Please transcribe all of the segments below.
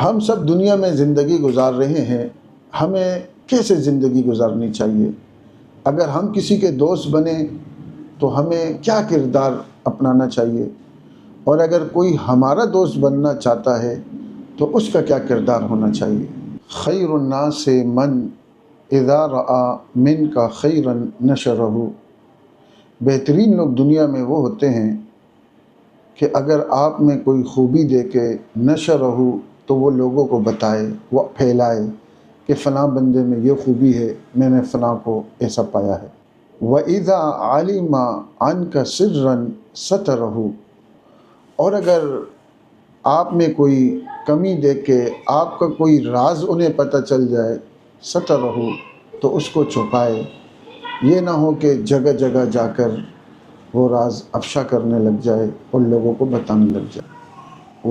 ہم سب دنیا میں زندگی گزار رہے ہیں، ہمیں کیسے زندگی گزارنی چاہیے؟ اگر ہم کسی کے دوست بنیں تو ہمیں کیا کردار اپنانا چاہیے؟ اور اگر کوئی ہمارا دوست بننا چاہتا ہے تو اس کا کیا کردار ہونا چاہیے؟ خیر الناس من اذا رأى منک خیرا نشرہ۔ بہترین لوگ دنیا میں وہ ہوتے ہیں کہ اگر آپ میں کوئی خوبی دیکھے نشرہ تو وہ لوگوں کو بتائے، وہ پھیلائے کہ فلاں بندے میں یہ خوبی ہے، میں نے فلاں کو ایسا پایا ہے۔ وَإِذَا عَلِمَ عَنْكَ سِرًّا سَتَرَهُ۔ اور اگر آپ میں کوئی کمی دیکھ کے آپ کا کوئی راز انہیں پتہ چل جائے، سَتَرَهُ، تو اس کو چھپائے۔ یہ نہ ہو کہ جگہ جگہ جا کر وہ راز افشا کرنے لگ جائے اور لوگوں کو بتانے لگ جائے۔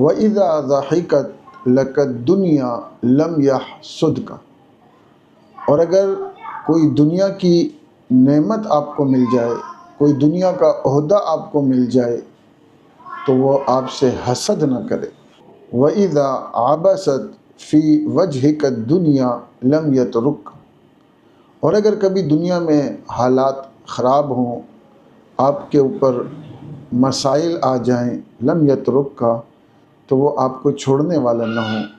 وَإِذَا ضَحِكَتْ لَكَ الدُّنْيَا لَمْ يَحْسُدْكَ۔ اور اگر کوئی دنیا کی نعمت آپ کو مل جائے، کوئی دنیا کا عہدہ آپ کو مل جائے تو وہ آپ سے حسد نہ کرے۔ وَإِذَا عَبَسَتْ فِي وَجْهِكَ الدُّنْيَا لَمْ يَتْرُكَ۔ اور اگر کبھی دنیا میں حالات خراب ہوں، آپ کے اوپر مسائل آ جائیں، لم یترک کا، تو وہ آپ کو چھوڑنے والا نہ ہوں۔